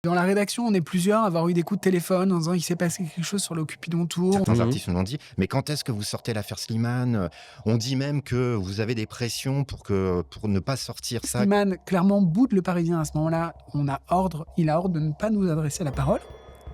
Dans la rédaction, on est plusieurs à avoir eu des coups de téléphone en disant: «Il s'est passé quelque chose sur le Cupidon Tour». Certains artistes nous l'ont dit: «Mais quand est-ce que vous sortez l'affaire Slimane?» On dit même que vous avez des pressions pour ne pas sortir ça. Slimane, clairement, boude Le Parisien à ce moment-là. Il a ordre de ne pas nous adresser la parole.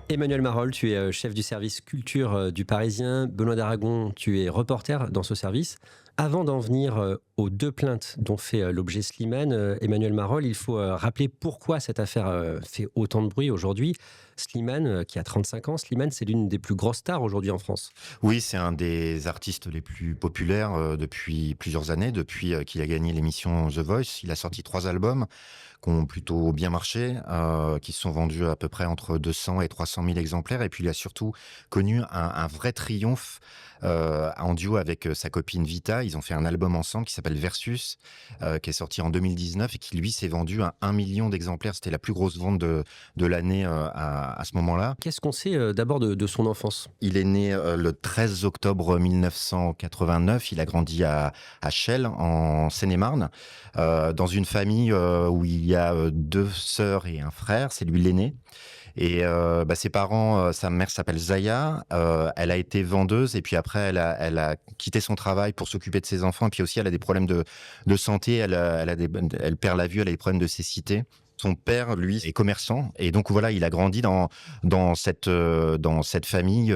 Emmanuel Marolle, tu es chef du service culture du Parisien. Benoît d'Aragon, tu es reporter dans ce service. Avant d'en venir aux deux plaintes dont fait l'objet Slimane, Emmanuel Marolle, il faut rappeler pourquoi cette affaire fait autant de bruit aujourd'hui. Slimane, qui a 35 ans, Slimane, c'est l'une des plus grosses stars aujourd'hui en France. Oui, c'est un des artistes les plus populaires depuis plusieurs années, depuis qu'il a gagné l'émission The Voice. Il a sorti 3 albums qui ont plutôt bien marché, qui se sont vendus à peu près entre 200 et 300 000 exemplaires. Et puis, il a surtout connu un vrai triomphe en duo avec sa copine Vita. Ils ont fait un album ensemble qui s'appelle Versus, qui est sorti en 2019 et qui, lui, s'est vendu à 1 million d'exemplaires. C'était la plus grosse vente de l'année à ce moment-là. Qu'est-ce qu'on sait d'abord de son enfance? Il est né le 13 octobre 1989. Il a grandi à Chelles, en Seine-et-Marne, dans une famille où il y a 2 sœurs et un frère. C'est lui l'aîné. Et ses parents, sa mère s'appelle Zaya. Elle a été vendeuse et puis après, elle a quitté son travail pour s'occuper de ses enfants. Et puis aussi, elle a des problèmes de santé. Elle perd la vue. Elle a des problèmes de cécité. Son père, lui, est commerçant et donc voilà, il a grandi dans cette famille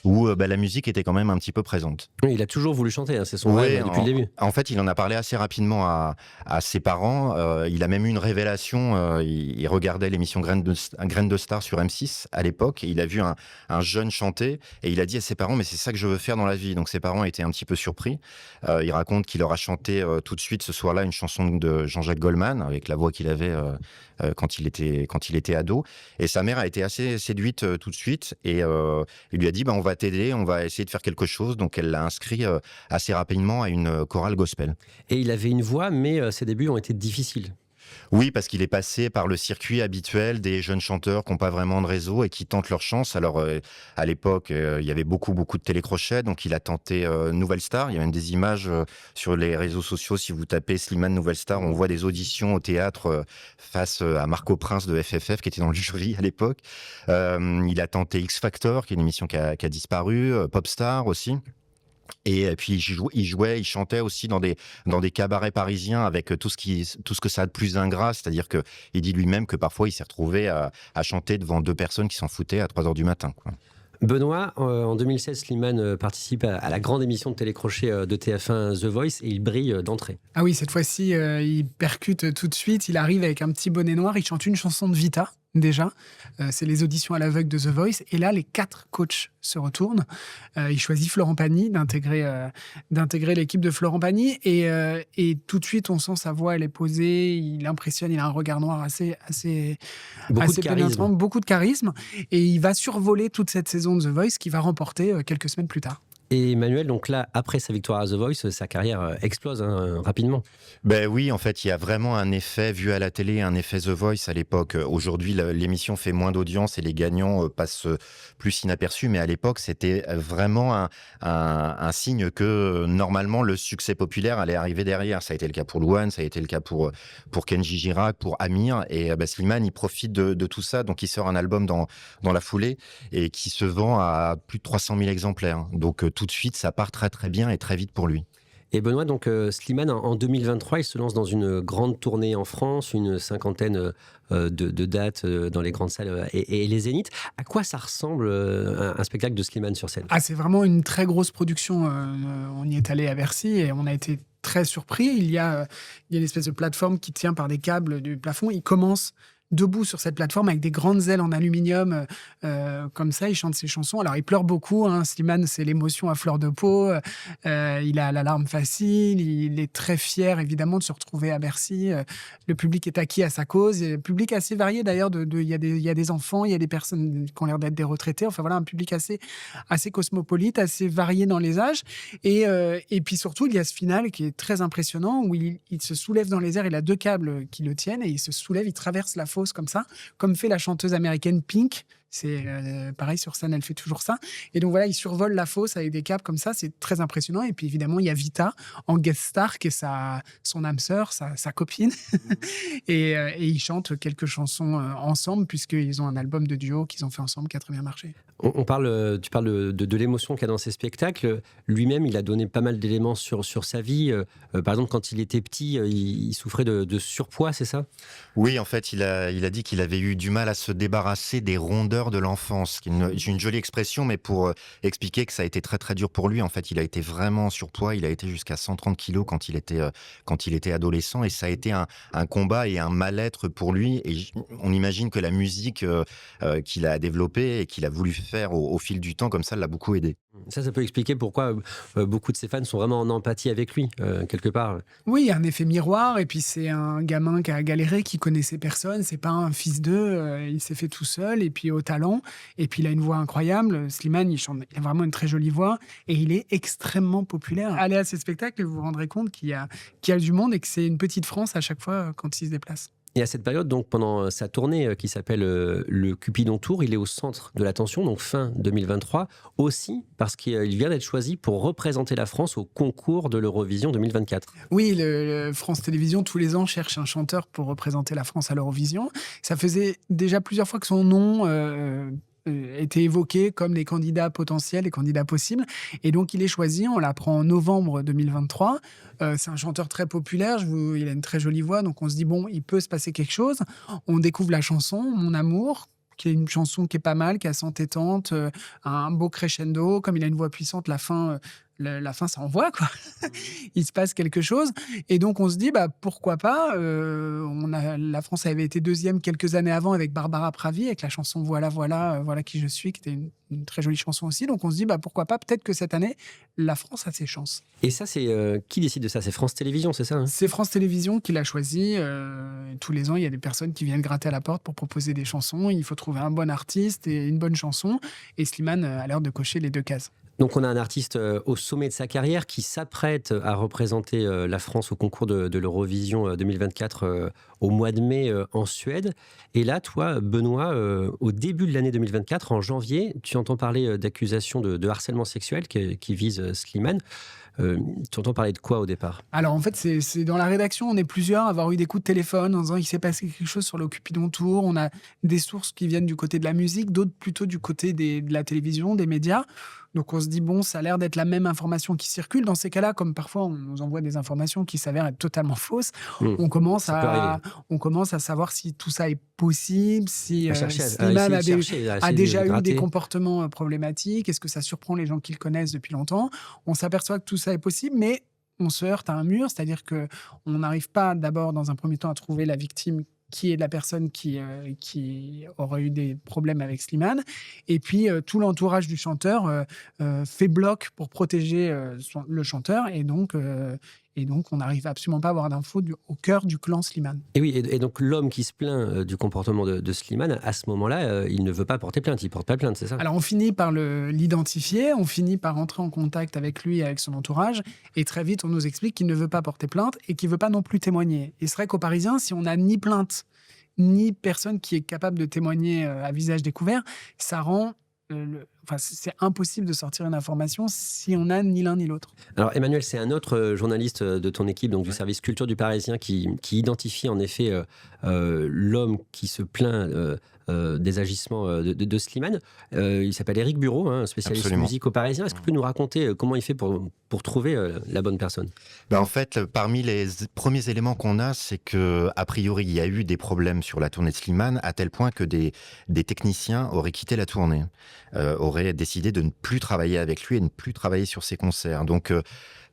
où la musique était quand même un petit peu présente. Oui, il a toujours voulu chanter, hein, c'est son Ouais, rêve depuis le début. en fait, il en a parlé assez rapidement à ses parents. Il a même eu une révélation. Il regardait l'émission Graines de Star sur M6 à l'époque et il a vu un jeune chanter et il a dit à ses parents: «Mais c'est ça que je veux faire dans la vie». Donc ses parents étaient un petit peu surpris. Il raconte qu'il leur a chanté tout de suite ce soir-là une chanson de Jean-Jacques Goldman avec la voix qu'il avait quand il était ado. Et sa mère a été assez séduite tout de suite et il lui a dit: «On va t'aider, on va essayer de faire quelque chose». Donc elle l'a inscrit assez rapidement à une chorale gospel. Et il avait une voix, mais ses débuts ont été difficiles. Oui, parce qu'il est passé par le circuit habituel des jeunes chanteurs qui n'ont pas vraiment de réseau et qui tentent leur chance. Alors, à l'époque, il y avait beaucoup de télécrochets, donc il a tenté Nouvelle Star. Il y a même des images sur les réseaux sociaux. Si vous tapez Slimane Nouvelle Star, on voit des auditions au théâtre face à Marco Prince de FFF, qui était dans le jury à l'époque. Il a tenté X Factor, qui est une émission qui a disparu, Popstar aussi. Et puis il chantait aussi dans des cabarets parisiens avec tout ce que ça a de plus ingrat. C'est-à-dire que il dit lui-même que parfois il s'est retrouvé à chanter devant 2 personnes qui s'en foutaient à 3 heures du matin, quoi. Benoît, en 2016, Slimane participe à la grande émission de télécrochet de TF1 The Voice et il brille d'entrée. Ah oui, cette fois-ci, il percute tout de suite. Il arrive avec un petit bonnet noir. Il chante une chanson de Vita, déjà. C'est les auditions à l'aveugle de The Voice. Et là, les 4 coachs se retournent. Il choisit Florent Pagny d'intégrer l'équipe de Florent Pagny. Et tout de suite, on sent sa voix, elle est posée. Il impressionne. Il a un regard noir Beaucoup de assez pénétrant, charisme. beaucoup de charisme. Et il va survoler toute cette saison de The Voice qu'il va remporter quelques semaines plus tard. Et Emmanuel, donc là, après sa victoire à The Voice, sa carrière explose rapidement. Ben oui, en fait, il y a vraiment un effet vu à la télé, un effet The Voice à l'époque. Aujourd'hui, l'émission fait moins d'audience et les gagnants passent plus inaperçus. Mais à l'époque, c'était vraiment un signe que normalement le succès populaire allait arriver derrière. Ça a été le cas pour Louane, ça a été le cas pour Kenji Girac, pour Amir. Et Slimane, il profite de tout ça. Donc, il sort un album dans la foulée et qui se vend à plus de 300 000 exemplaires. Donc, tout de suite, ça part très très bien et très vite pour lui. Et Benoît, donc Slimane, en 2023, il se lance dans une grande tournée en France, une cinquantaine de dates dans les grandes salles et les zéniths. À quoi ça ressemble un spectacle de Slimane sur scène? Ah, c'est vraiment une très grosse production. On y est allé à Bercy et on a été très surpris. Il y a une espèce de plateforme qui tient par des câbles du plafond. Il commence debout sur cette plateforme avec des grandes ailes en aluminium, comme ça, il chante ses chansons. Alors, il pleure beaucoup, hein. Slimane, c'est l'émotion à fleur de peau. Il a la larme facile. Il est très fier, évidemment, de se retrouver à Bercy. Le public est acquis à sa cause. Et le public assez varié, d'ailleurs. Il y a des enfants, il y a des personnes qui ont l'air d'être des retraités. Enfin, voilà, un public assez cosmopolite, assez varié dans les âges. Et puis, surtout, il y a ce final qui est très impressionnant où il se soulève dans les airs. Il a 2 câbles qui le tiennent et il se soulève, il traverse la fosse comme ça, comme fait la chanteuse américaine Pink, C'est pareil, sur scène, elle fait toujours ça. Et donc voilà, il survole la fosse avec des câbles comme ça, c'est très impressionnant. Et puis évidemment, il y a Vita en guest star, qui est son âme sœur, sa copine. Et ils chantent quelques chansons ensemble, puisqu'ils ont un album de duo qu'ils ont fait ensemble qui a très bien marché. Tu parles de l'émotion qu'il y a dans ces spectacles. Lui-même, il a donné pas mal d'éléments sur sa vie. Par exemple, quand il était petit, il souffrait de surpoids, c'est ça? Oui, en fait, il a dit qu'il avait eu du mal à se débarrasser des rondeurs de l'enfance. J'ai une jolie expression, mais pour expliquer que ça a été très très dur pour lui. En fait, il a été vraiment en surpoids. Il a été jusqu'à 130 kilos quand il était adolescent. Et ça a été un combat et un mal-être pour lui. Et on imagine que la musique qu'il a développée et qu'il a voulu faire au fil du temps, comme ça l'a beaucoup aidé. Ça peut expliquer pourquoi beaucoup de ses fans sont vraiment en empathie avec lui, quelque part. Oui, il y a un effet miroir, et puis c'est un gamin qui a galéré, qui connaissait personne, c'est pas un fils d'eux, il s'est fait tout seul, et puis au talent, et puis il a une voix incroyable. Slimane, il a vraiment une très jolie voix, et il est extrêmement populaire. Allez à ces spectacles et vous vous rendrez compte qu'il y a du monde, et que c'est une petite France à chaque fois quand il se déplace. Et à cette période, donc pendant sa tournée qui s'appelle le Cupidon Tour, il est au centre de l'attention, donc fin 2023, aussi parce qu'il vient d'être choisi pour représenter la France au concours de l'Eurovision 2024. Oui, le France Télévisions, tous les ans, cherche un chanteur pour représenter la France à l'Eurovision. Ça faisait déjà plusieurs fois que son nom était évoqué comme les candidats potentiels, les candidats possibles. Et donc, il est choisi. On l'apprend en novembre 2023. C'est un chanteur très populaire. Il a une très jolie voix. Donc, on se dit, bon, il peut se passer quelque chose. On découvre la chanson, Mon amour, qui est une chanson qui est pas mal, qui est assez entêtante, un beau crescendo. Comme il a une voix puissante, la fin, ça envoie, quoi. Il se passe quelque chose. Et donc, on se dit, pourquoi pas. La France avait été deuxième quelques années avant avec Barbara Pravi, avec la chanson Voilà, voilà, voilà qui je suis, qui était une très jolie chanson aussi. Donc, on se dit, pourquoi pas. Peut-être que cette année, la France a ses chances. Et ça, c'est qui décide de ça? C'est France Télévisions, c'est ça, hein? C'est France Télévisions qui l'a choisi. Tous les ans, il y a des personnes qui viennent gratter à la porte pour proposer des chansons. Il faut trouver un bon artiste et une bonne chanson. Et Slimane a l'air de cocher les deux cases. Donc on a un artiste au sommet de sa carrière qui s'apprête à représenter la France au concours de l'Eurovision 2024 au mois de mai en Suède. Et là, toi, Benoît, au début de l'année 2024, en janvier, tu entends parler d'accusations de harcèlement sexuel qui visent Slimane. Tu entends parler de quoi au départ? Alors en fait, c'est dans la rédaction, on est plusieurs à avoir eu des coups de téléphone en disant il s'est passé quelque chose sur le Cupidon Tour. On a des sources qui viennent du côté de la musique, d'autres plutôt du côté de la télévision, des médias. Donc on se dit, bon, ça a l'air d'être la même information qui circule. Dans ces cas-là, comme parfois on nous envoie des informations qui s'avèrent être totalement fausses, on commence à savoir si tout ça est possible, si Slimane a déjà eu des comportements problématiques, est-ce que ça surprend les gens qui le connaissent depuis longtemps. On s'aperçoit que tout ça est possible, mais on se heurte à un mur, c'est-à-dire qu'on n'arrive pas d'abord, dans un premier temps, à trouver la victime qui est la personne qui aurait eu des problèmes avec Slimane. Et puis, tout l'entourage du chanteur fait bloc pour protéger le chanteur. Et donc, on n'arrive absolument pas à avoir d'infos au cœur du clan Slimane. Et oui, et donc l'homme qui se plaint du comportement de Slimane, à ce moment-là, il ne veut pas porter plainte. Il ne porte pas plainte, c'est ça? Alors, on finit par l'identifier, on finit par entrer en contact avec lui et avec son entourage. Et très vite, on nous explique qu'il ne veut pas porter plainte et qu'il ne veut pas non plus témoigner. Et c'est vrai qu'aux Parisiens, si on n'a ni plainte, ni personne qui est capable de témoigner à visage découvert, ça rend... c'est impossible de sortir une information si on n'a ni l'un ni l'autre. Alors Emmanuel, c'est un autre journaliste de ton équipe, donc du service culture du Parisien, qui identifie en effet l'homme qui se plaint des agissements de Slimane. Il s'appelle Éric Bureau, spécialiste Absolument. musique au Parisien. Est-ce que tu peux nous raconter comment il fait pour trouver la bonne personne? En fait, parmi les premiers éléments qu'on a, c'est que a priori, il y a eu des problèmes sur la tournée de Slimane, à tel point que des techniciens auraient quitté la tournée, auraient décidé de ne plus travailler avec lui et de ne plus travailler sur ses concerts. Donc,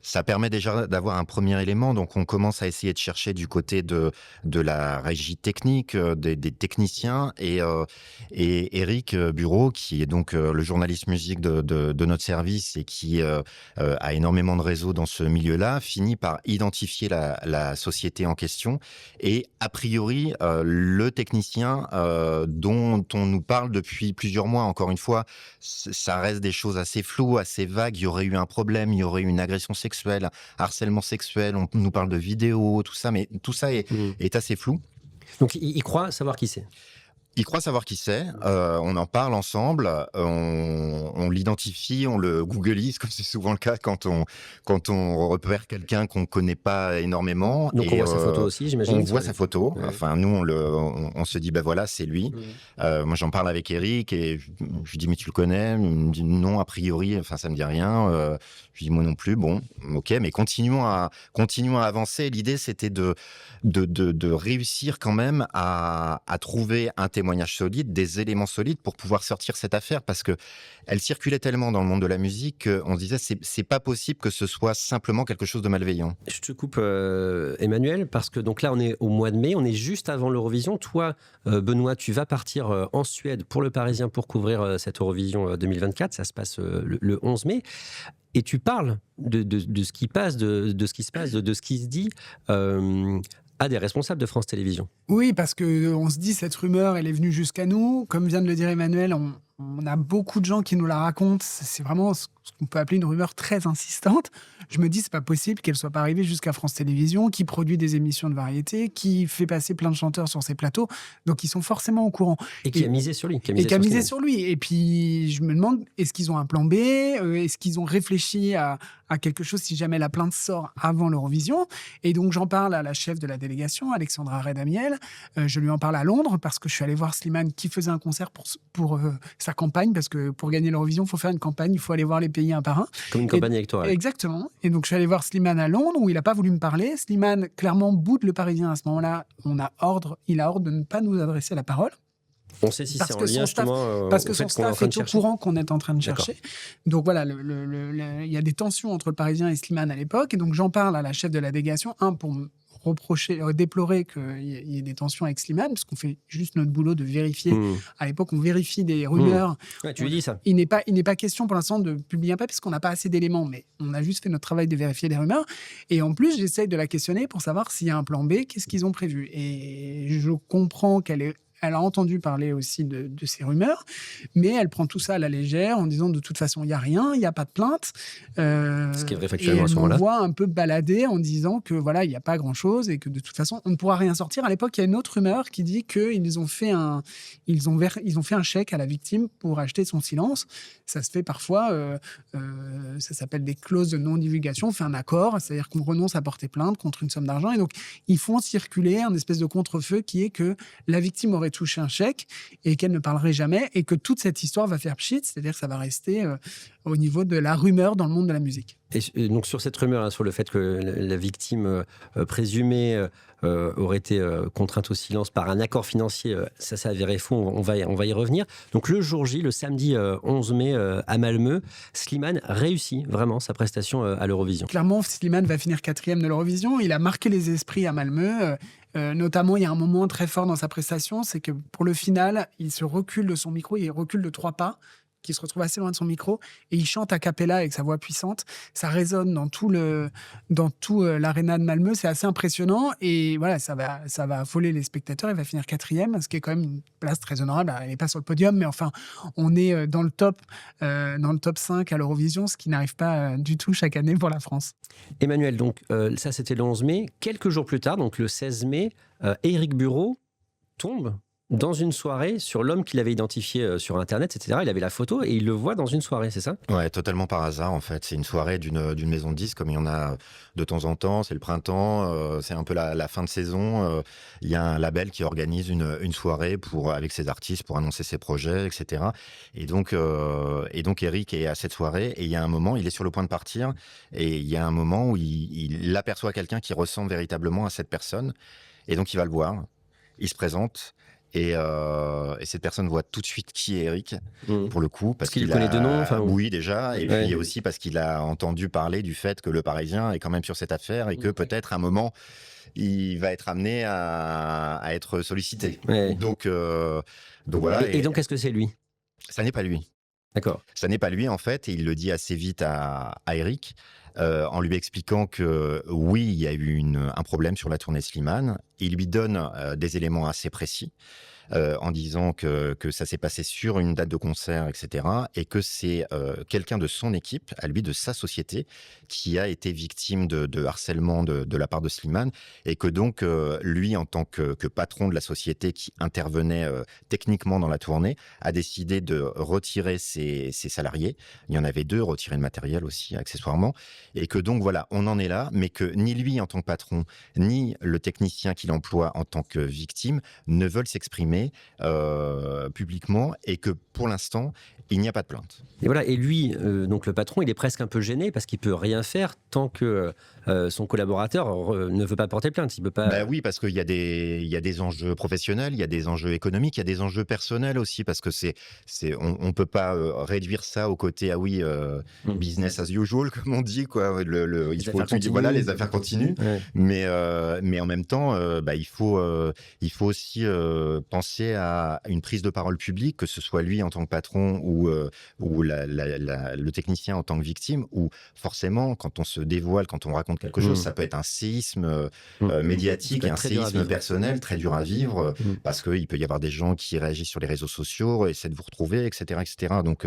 ça permet déjà d'avoir un premier élément. Donc, on commence à essayer de chercher du côté de la régie technique, des techniciens. Et Éric Bureau, qui est donc le journaliste musique de notre service et qui a énormément de réseaux dans ce milieu-là, finit par identifier la société en question. Et a priori, le technicien dont on nous parle depuis plusieurs mois, encore une fois, ça reste des choses assez floues, assez vagues. Il y aurait eu un problème, il y aurait eu une agression sexuelle, harcèlement sexuel, on nous parle de vidéos, tout ça, mais tout ça est assez flou. Donc il croit savoir qui c'est. Il croit savoir qui c'est, on en parle ensemble, on l'identifie, on le googleise comme c'est souvent le cas quand on repère quelqu'un qu'on connaît pas énormément Donc on et voit sa photo aussi, j'imagine. on voit sa photo. Ouais. Enfin nous on se dit: «Bah, voilà, c'est lui». Moi j'en parle avec Eric et je lui dis: «Mais tu le connais?» Il me dit: «Non, a priori, enfin ça me dit rien». Je lui dis: «Moi non plus». Bon, OK, mais continuons à avancer. L'idée c'était de réussir quand même à trouver un témoignage solide, des éléments solides pour pouvoir sortir cette affaire parce que elle circulait tellement dans le monde de la musique qu'on se disait c'est pas possible que ce soit simplement quelque chose de malveillant. Je te coupe, Emmanuel, parce que donc là, on est au mois de mai, on est juste avant l'Eurovision. Toi, Benoît, tu vas partir en Suède pour le Parisien pour couvrir cette Eurovision 2024. Ça se passe le 11 mai. Et tu parles de ce qui passe, de ce qui se passe, de ce qui se dit à des responsables de France Télévisions. Oui, parce que on se dit cette rumeur, elle est venue jusqu'à nous. Comme vient de le dire Emmanuel, on a beaucoup de gens qui nous la racontent. C'est vraiment ce qu'on peut appeler une rumeur très insistante. Je me dis, c'est pas possible qu'elle soit pas arrivée jusqu'à France Télévisions, qui produit des émissions de variété, qui fait passer plein de chanteurs sur ses plateaux. Donc, ils sont forcément au courant. Et qui a misé sur lui. Qui a misé sur lui. Et puis, je me demande, est-ce qu'ils ont un plan B? Est-ce qu'ils ont réfléchi à quelque chose si jamais la plainte sort avant l'Eurovision? Et donc, j'en parle à la chef de la délégation, Alexandra Redamiel. Je lui en parle à Londres parce que je suis allé voir Slimane qui faisait un concert pour sa campagne, parce que pour gagner l'Eurovision, il faut faire une campagne, il faut aller voir les pays un par un. Comme une campagne électorale. Exactement. Et donc, je suis allé voir Slimane à Londres, où il n'a pas voulu me parler. Slimane, clairement, boude le Parisien à ce moment-là. Il a ordre de ne pas nous adresser la parole. On sait si c'est en lien son staff, justement parce que son staff est au courant qu'on est en train de chercher. Donc voilà, il y a des tensions entre le Parisien et Slimane à l'époque. Et donc, j'en parle à la chef de la délégation, pour me déplorer qu'il y ait des tensions avec Slimane, parce qu'on fait juste notre boulot de vérifier. À l'époque, on vérifie des rumeurs. Ouais, tu lui dis ça. Il n'est pas question pour l'instant de publier un papier, parce qu'on n'a pas assez d'éléments, mais on a juste fait notre travail de vérifier des rumeurs. Et en plus, j'essaye de la questionner pour savoir s'il y a un plan B, qu'est-ce qu'ils ont prévu. Et je comprends elle a entendu parler aussi de ces rumeurs, mais elle prend tout ça à la légère en disant de toute façon, il n'y a rien, il n'y a pas de plainte. Ce qui est vrai factuellement à ce moment-là. moment-là. Elle m'envoie un peu balader en disant que voilà, il n'y a pas grand-chose et que de toute façon, on ne pourra rien sortir. À l'époque, il y a une autre rumeur qui dit qu'ils ont fait un chèque à la victime pour acheter son silence. Ça se fait parfois, ça s'appelle des clauses de non-divulgation. On fait un accord, c'est-à-dire qu'on renonce à porter plainte contre une somme d'argent. Et donc, ils font circuler un espèce de contre-feu qui est que la victime aurait touché un chèque et qu'elle ne parlerait jamais et que toute cette histoire va faire pchit, c'est-à-dire que ça va rester au niveau de la rumeur dans le monde de la musique. Et donc sur cette rumeur, sur le fait que la victime présumée aurait été contrainte au silence par un accord financier, ça s'est avéré faux, on va y revenir. Donc le jour J, le samedi 11 mai à Malmö, Slimane réussit vraiment sa prestation à l'Eurovision. Clairement, Slimane va finir 4e de l'Eurovision. Il a marqué les esprits à Malmö. Notamment, il y a un moment très fort dans sa prestation, c'est que pour le final, il se recule de son micro, il recule de 3 pas, qui se retrouve assez loin de son micro, et il chante a cappella avec sa voix puissante. Ça résonne dans tout l'aréna de Malmö, c'est assez impressionnant, et voilà, ça va affoler les spectateurs. Il va finir 4e, ce qui est quand même une place très honorable. Elle n'est pas sur le podium, mais enfin, on est dans le top 5 à l'Eurovision, ce qui n'arrive pas du tout chaque année pour la France. Emmanuel, donc ça c'était le 11 mai. Quelques jours plus tard, donc le 16 mai, Éric Bureau tombe dans une soirée sur l'homme qu'il avait identifié sur Internet, etc. Il avait la photo et il le voit dans une soirée, c'est ça? Ouais, totalement par hasard en fait. C'est une soirée d'une maison de disques comme il y en a de temps en temps. C'est le printemps, c'est un peu la fin de saison. Il y a un label qui organise une soirée avec ses artistes pour annoncer ses projets, etc. Et donc Eric est à cette soirée et il y a un moment, il est sur le point de partir et il y a un moment où il aperçoit quelqu'un qui ressemble véritablement à cette personne et donc il va le voir. Il se présente. Et cette personne voit tout de suite qui est Eric, pour le coup. Parce qu'il connaît de nom Oui, déjà. Et puis aussi parce qu'il a entendu parler du fait que le Parisien est quand même sur cette affaire et que peut-être à un moment, il va être amené à être sollicité. Ouais. Donc voilà. Et donc, est-ce que c'est lui? Ça n'est pas lui. D'accord. Ça n'est pas lui, en fait. Et il le dit assez vite à Eric. En lui expliquant que oui, il y a eu un problème sur la tournée Slimane. Il lui donne des éléments assez précis. en disant que ça s'est passé sur une date de concert, etc. Et que c'est quelqu'un de son équipe, à lui, de sa société, qui a été victime de harcèlement de la part de Slimane, et que donc, lui, en tant que patron de la société qui intervenait techniquement dans la tournée, a décidé de retirer ses salariés. Il y en avait 2, retirer le matériel aussi, accessoirement. Et que donc, voilà, on en est là, mais que ni lui, en tant que patron, ni le technicien qu'il emploie en tant que victime ne veulent s'exprimer publiquement, et que pour l'instant, il n'y a pas de plainte. Et voilà, et lui, donc le patron, il est presque un peu gêné parce qu'il peut rien faire tant que son collaborateur ne veut pas porter plainte. Il peut pas. Bah oui, parce qu'il y a des enjeux professionnels, il y a des enjeux économiques, il y a des enjeux personnels aussi, parce que on peut pas réduire ça au côté, ah oui, business as usual, comme on dit, quoi. Il faut étudier, voilà, les affaires continuent. Ouais. Mais en même temps, il faut aussi penser à une prise de parole publique, que ce soit lui en tant que patron ou le technicien en tant que victime, où forcément, quand on se dévoile, quand on raconte quelque chose, ça peut être un séisme médiatique et un séisme personnel très dur à vivre, parce qu'il peut y avoir des gens qui réagissent sur les réseaux sociaux, essaient de vous retrouver, etc. etc. Donc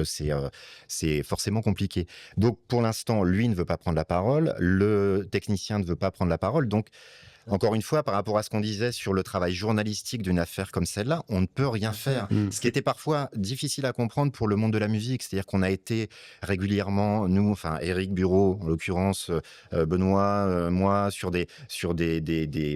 c'est forcément compliqué. Donc pour l'instant, lui ne veut pas prendre la parole, le technicien ne veut pas prendre la parole, donc encore une fois, par rapport à ce qu'on disait sur le travail journalistique d'une affaire comme celle-là, on ne peut rien faire. Ce qui était parfois difficile à comprendre pour le monde de la musique, c'est-à-dire qu'on a été régulièrement, nous, enfin Éric Bureau, en l'occurrence, Benoît, moi, sur des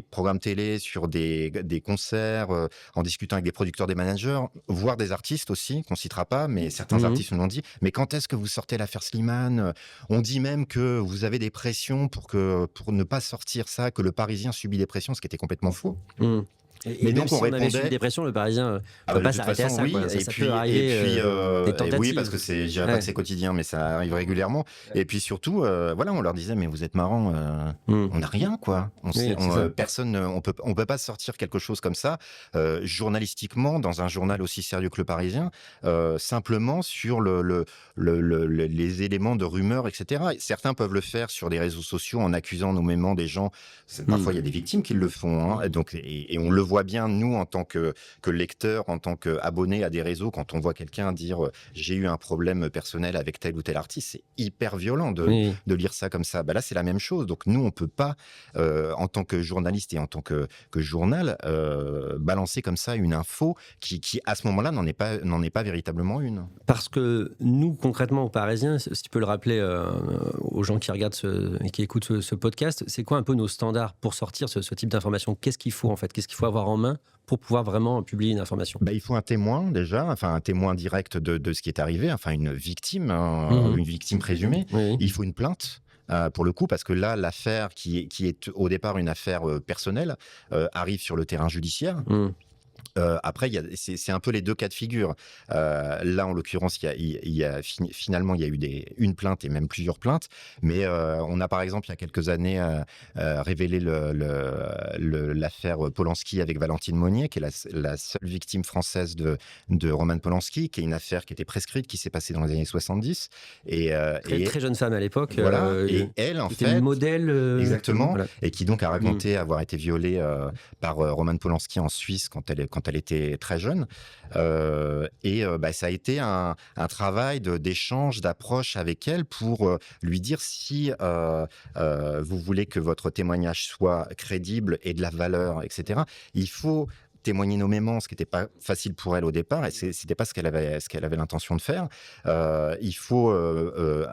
programmes télé, sur des concerts, en discutant avec des producteurs, des managers, voire des artistes aussi, qu'on citera pas, mais certains artistes nous l'ont dit. Mais quand est-ce que vous sortez l'affaire Slimane ? On dit même que vous avez des pressions pour ne pas sortir ça, que le Parisien subit des pressions, ce qui était complètement faux. Et donc, même si on on avait répondait- subi des pressions, le Parisien ne De peut pas toute s'arrêter à façon, ça. oui, Quoi. Ça, et ça puis, peut arriver des tentatives. oui, parce que je dirais pas Ouais. que c'est quotidien, mais ça arrive régulièrement. Et puis surtout, voilà, on leur disait, mais vous êtes marrants, on n'a rien, quoi. C'est ça. Personne, on peut pas sortir quelque chose comme ça, journalistiquement, dans un journal aussi sérieux que Le Parisien, simplement sur les éléments de rumeurs, etc. Certains peuvent le faire sur des réseaux sociaux en accusant nommément des gens. Parfois, il y a des victimes qui le font, hein. Donc, et on le voit bien, nous, en tant que lecteur, en tant qu'abonné à des réseaux, quand on voit quelqu'un dire j'ai eu un problème personnel avec tel ou tel artiste, c'est hyper violent de lire ça comme ça. Là, c'est la même chose. Donc nous, on peut pas, en tant que journaliste et en tant que journal, balancer comme ça une info qui à ce moment-là, n'en est pas véritablement une. Parce que nous, concrètement, aux Parisiens, si tu peux le rappeler aux gens qui regardent et qui écoutent ce podcast, c'est quoi un peu nos standards pour sortir ce type d'information ? Qu'est-ce qu'il faut en fait ? Qu'est-ce qu'il faut avoir en main pour pouvoir vraiment publier une information ? Il faut un témoin déjà, enfin un témoin direct de ce qui est arrivé, enfin une victime, une victime présumée. Oui. Il faut une plainte. Pour le coup, parce que là, l'affaire qui est au départ une affaire personnelle arrive sur le terrain judiciaire. Après, c'est un peu les deux cas de figure. Là, en l'occurrence, finalement, il y a eu une plainte et même plusieurs plaintes. Mais on a, par exemple, il y a quelques années, révélé l'affaire Polanski avec Valentine Monnier, qui est la seule victime française de Roman Polanski, qui est une affaire qui était prescrite, qui s'est passée dans les années 70. Très jeune femme à l'époque. Voilà. Et elle, en était fait, modèle. exactement, Voilà. et qui donc a raconté avoir été violée par Roman Polanski en Suisse quand elle était très jeune. Ça a été un travail d'échange, d'approche avec elle pour lui dire si vous voulez que votre témoignage soit crédible et de la valeur, etc. Il faut témoigner nommément, ce qui n'était pas facile pour elle au départ, et c'était pas ce qu'elle avait l'intention de faire. Il faut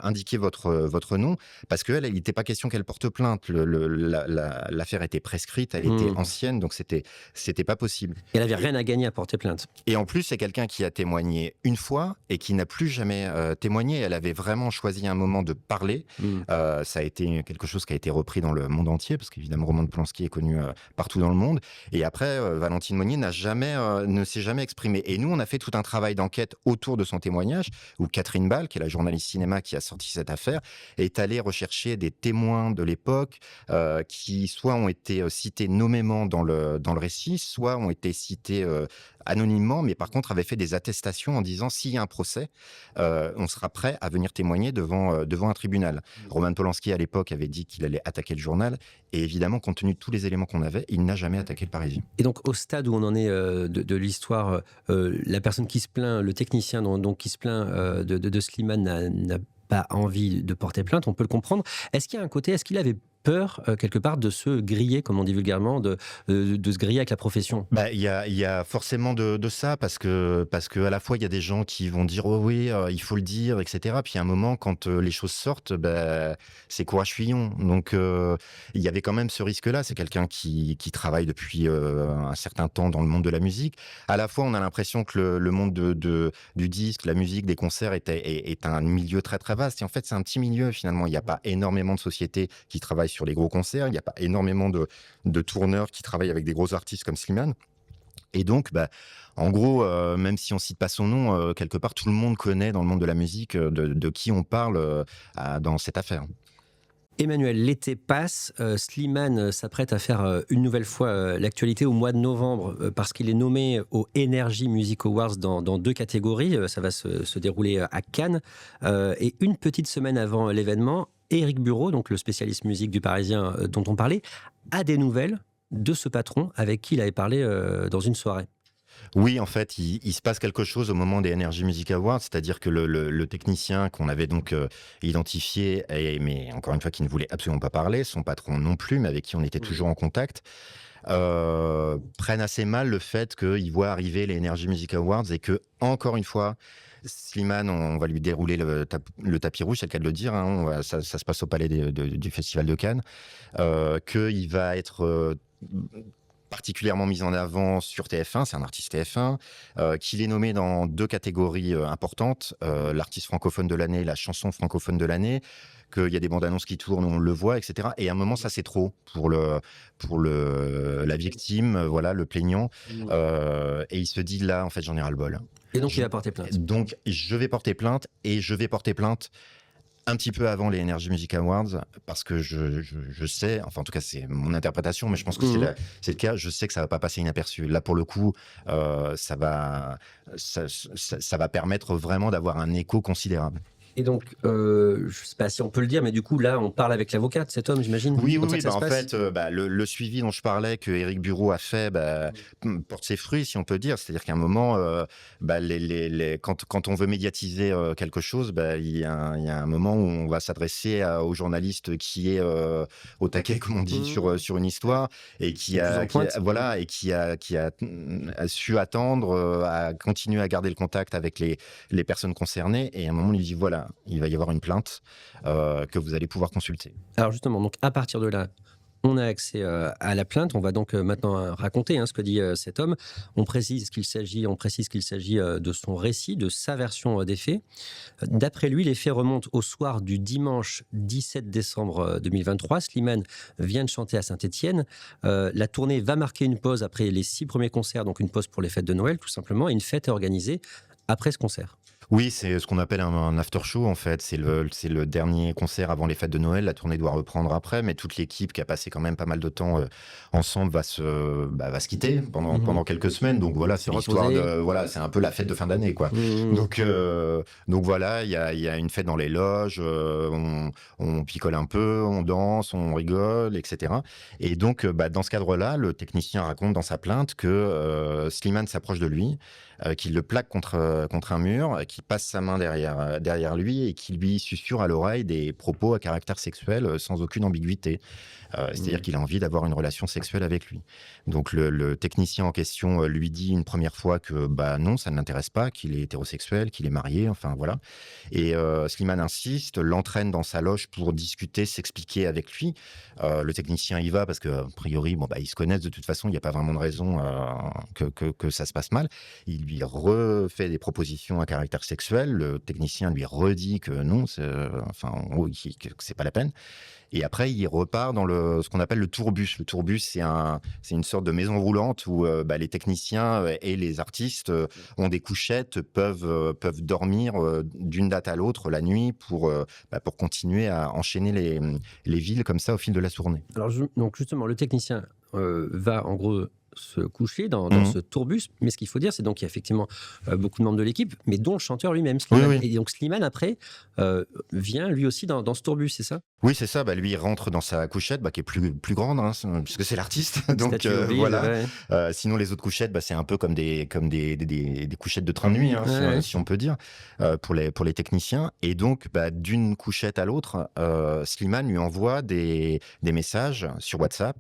indiquer votre nom, parce qu'elle, il n'était pas question qu'elle porte plainte. L'affaire était prescrite, elle était ancienne, donc c'était pas possible. Et elle avait rien à gagner à porter plainte. Et en plus, c'est quelqu'un qui a témoigné une fois et qui n'a plus jamais témoigné. Elle avait vraiment choisi un moment de parler. Ça a été quelque chose qui a été repris dans le monde entier, parce qu'évidemment, Roman Polanski est connu partout dans le monde. Et après, Valentine Monnier ne s'est jamais exprimée. Et nous, on a fait tout un travail d'enquête autour de son témoignage, où Catherine Ball, qui est la journaliste cinéma qui a sorti cette affaire, est allée rechercher des témoins de l'époque qui soit ont été cités nommément dans le récit, soit ont été cités anonymement, mais par contre avaient fait des attestations en disant s'il y a un procès, on sera prêt à venir témoigner devant un tribunal. Roman Polanski, à l'époque, avait dit qu'il allait attaquer le journal, et évidemment, compte tenu de tous les éléments qu'on avait, il n'a jamais attaqué le Parisien. Et donc, au stade où on en est de l'histoire, la personne qui se plaint, le technicien donc, qui se plaint de Slimane n'a pas envie de porter plainte, on peut le comprendre. Est-ce qu'il y a un côté, est-ce qu'il avait peur, quelque part, de se griller, comme on dit vulgairement, de se griller avec la profession? Bah, il y a forcément de ça parce que à la fois il y a des gens qui vont dire oh oui il faut le dire etc. Puis à un moment quand les choses sortent bah, c'est courage fuyons. Donc il y avait quand même ce risque-là. C'est quelqu'un qui travaille depuis un certain temps dans le monde de la musique. À la fois on a l'impression que le monde du disque, la musique, des concerts est un milieu très très vaste. Et en fait c'est un petit milieu finalement. Il n'y a pas énormément de sociétés qui travaillent sur les gros concerts. Il n'y a pas énormément de tourneurs qui travaillent avec des gros artistes comme Slimane. Et donc, bah, en gros, même si on cite pas son nom, quelque part, tout le monde connaît dans le monde de la musique de qui on parle dans cette affaire. Emmanuel, l'été passe, Slimane s'apprête à faire une nouvelle fois l'actualité au mois de novembre parce qu'il est nommé aux Energy Music Awards dans 2 catégories. Ça va se dérouler à Cannes. Et une petite semaine avant l'événement, Éric Bureau, donc le spécialiste musique du Parisien dont on parlait, a des nouvelles de ce patron avec qui il avait parlé dans une soirée. Oui, en fait, il se passe quelque chose au moment des Energy Music Awards, c'est-à-dire que le technicien qu'on avait donc identifié, mais encore une fois, qui ne voulait absolument pas parler, son patron non plus, mais avec qui on était toujours en contact, prennent assez mal le fait qu'il voit arriver les Energy Music Awards et que, encore une fois, Slimane, on va lui dérouler le tapis rouge, c'est le cas de le dire, hein, ça se passe au palais du Festival de Cannes, qu'il va être particulièrement mis en avant sur TF1, c'est un artiste TF1, qu'il est nommé dans 2 catégories importantes, l'artiste francophone de l'année, la chanson francophone de l'année, qu'il y a des bandes annonces qui tournent, on le voit, etc. Et à un moment, ça c'est trop pour la victime, voilà, le plaignant. Et il se dit là, en fait, j'en ai ras le bol. Et donc, il a porté plainte. Donc, je vais porter plainte et je vais porter plainte un petit peu avant les Energy Music Awards parce que je sais, enfin en tout cas c'est mon interprétation, mais je pense que c'est le cas, je sais que ça va pas passer inaperçu. Là pour le coup, ça va permettre vraiment d'avoir un écho considérable. Et donc, je ne sais pas si on peut le dire, mais du coup, là, on parle avec l'avocat de cet homme, j'imagine. Oui, Comme ça oui, que ça se en passe. fait, le suivi dont je parlais, que Éric Bureau a fait, porte ses fruits, si on peut dire. C'est-à-dire qu'à un moment, quand on veut médiatiser quelque chose, il y a un moment où on va s'adresser au journaliste qui est au taquet, comme on dit, sur une histoire, et qui a su attendre, à continuer à garder le contact avec les personnes concernées. Et à un moment, on lui dit, voilà, il va y avoir une plainte que vous allez pouvoir consulter. Alors justement, donc à partir de là, on a accès à la plainte. On va donc maintenant raconter ce que dit cet homme. On précise qu'il s'agit de son récit, de sa version des faits. D'après lui, les faits remontent au soir du dimanche 17 décembre 2023. Slimane vient de chanter à Saint-Étienne. La tournée va marquer une pause après les 6 premiers concerts, donc une pause pour les fêtes de Noël, tout simplement. Et une fête est organisée après ce concert. Oui, c'est ce qu'on appelle un after show en fait. C'est le dernier concert avant les fêtes de Noël. La tournée doit reprendre après, mais toute l'équipe qui a passé quand même pas mal de temps ensemble va se quitter pendant quelques semaines. Donc voilà, c'est l'histoire c'est un peu la fête de fin d'année quoi. Donc voilà, il y a une fête dans les loges, on picole un peu, on danse, on rigole, etc. Et donc dans ce cadre-là, le technicien raconte dans sa plainte que Slimane s'approche de lui, qu'il le plaque contre un mur, qui passe sa main derrière lui et qui lui susurre à l'oreille des propos à caractère sexuel sans aucune ambiguïté. C'est-à-dire qu'il a envie d'avoir une relation sexuelle avec lui. Donc le technicien en question lui dit une première fois que non, ça ne l'intéresse pas, qu'il est hétérosexuel, qu'il est marié, enfin voilà. Et Slimane insiste, l'entraîne dans sa loge pour discuter, s'expliquer avec lui. Le technicien y va parce que a priori, ils se connaissent de toute façon, il n'y a pas vraiment de raison que ça se passe mal. Il lui refait des propositions à caractère sexuel. Le technicien lui redit que non, que c'est pas la peine. Et après, il repart dans ce qu'on appelle le tourbus. Le tourbus, c'est une sorte de maison roulante où les techniciens et les artistes ont des couchettes, peuvent dormir d'une date à l'autre la nuit pour continuer à enchaîner les villes comme ça au fil de la tournée. Alors, donc justement, le technicien va en gros se coucher dans ce tourbus. Mais ce qu'il faut dire, c'est donc qu'il y a effectivement beaucoup de membres de l'équipe, mais dont le chanteur lui-même, Slimane. Oui, oui. Et donc Slimane, après, vient lui aussi dans ce tourbus, c'est ça? Oui, c'est ça. Lui, il rentre dans sa couchette, qui est plus grande, hein, puisque c'est l'artiste. Donc Statue mobile, voilà. ouais. Sinon, les autres couchettes, c'est un peu comme des couchettes de train de nuit, hein, Ouais. si on peut dire, pour les techniciens. Et donc, d'une couchette à l'autre, Slimane lui envoie des messages sur WhatsApp,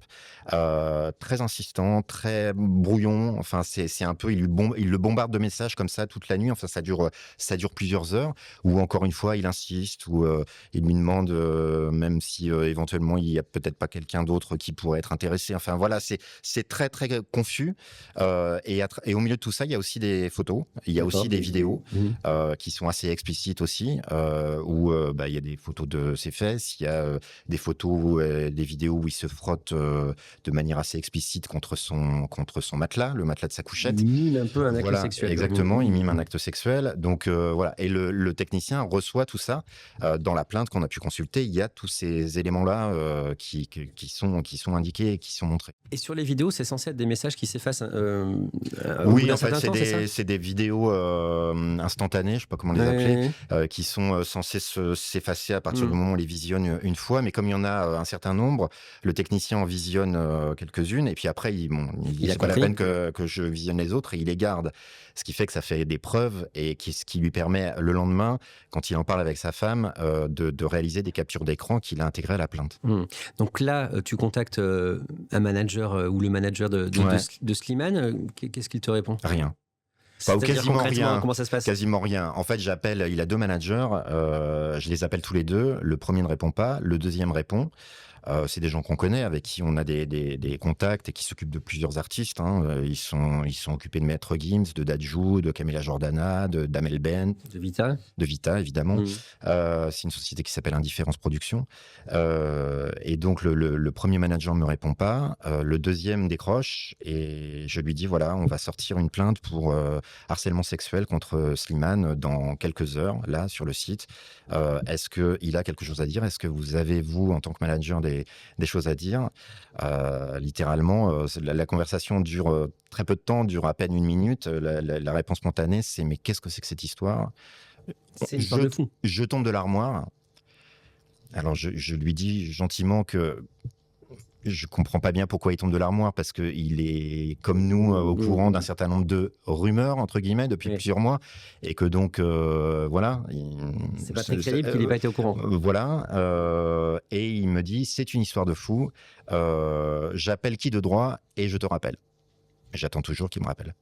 très insistants, très brouillons. Enfin, c'est un peu, il le bombarde de messages comme ça toute la nuit. Enfin, ça dure plusieurs heures. Ou encore une fois, il insiste, ou il lui demande, même si éventuellement il y a peut-être pas quelqu'un d'autre qui pourrait être intéressé. Enfin voilà, c'est très très confus. Et au milieu de tout ça, il y a aussi des photos, il y a aussi des vidéos qui sont assez explicites aussi, où il y a des photos de ses fesses, il y a des photos, des vidéos où il se frotte de manière assez explicite contre son matelas, le matelas de sa couchette. Il mime un peu un acte Voilà, sexuel. exactement, il mime un acte sexuel. Donc voilà, et le technicien reçoit tout ça. Dans la plainte qu'on a pu consulter, il y a tous ces éléments-là qui sont indiqués et qui sont montrés. Et sur les vidéos, c'est censé être des messages qui s'effacent Oui, en fait, certain temps, c'est ça? c'est des vidéos instantanées, je ne sais pas comment les appeler, qui sont censées s'effacer à partir du moment où on les visionne une fois. Mais comme il y en a un certain nombre, le technicien en visionne quelques-unes. Et puis après, il dit c'est pas la peine que je visionne les autres, et il les garde. Ce qui fait que ça fait des preuves, et ce qui lui permet le lendemain, quand il en parle avec sa femme, de réaliser des captures d'écran qu'il a intégrées à la plainte. Donc là, tu contactes un manager ou le manager de Slimane. Qu'est-ce qu'il te répond? Rien. Ou quasiment rien. Comment ça se passe? Quasiment rien. En fait, il a 2 managers, je les appelle tous les deux. Le premier ne répond pas, le deuxième répond. C'est des gens qu'on connaît, avec qui on a des contacts, et qui s'occupent de plusieurs artistes. Hein. Ils sont occupés de Maître Gims, de Dadju, de Camila Jordana, d'Amel Ben. De Vita. De Vita, évidemment. C'est une société qui s'appelle Indifférence Production. Et donc, le premier manager ne me répond pas. Le deuxième décroche, et je lui dis, voilà, on va sortir une plainte pour harcèlement sexuel contre Slimane dans quelques heures, là, sur le site. Est-ce qu'il a quelque chose à dire? Est-ce que vous avez, vous, en tant que manager, des choses à dire? Littéralement, la conversation dure très peu de temps, dure à peine 1 minute. La réponse spontanée, c'est: mais qu'est-ce que c'est que cette histoire? C'est une histoire de fou. Je tombe de l'armoire. Alors je lui dis gentiment que je comprends pas bien pourquoi il tombe de l'armoire, parce qu'il est, comme nous, au courant d'un certain nombre de rumeurs, entre guillemets, depuis plusieurs mois, et que donc, voilà. C'est pas très crédible qu'il n'ait pas été au courant. Voilà. Et il me dit, c'est une histoire de fou. J'appelle qui de droit et je te rappelle. J'attends toujours qu'il me rappelle.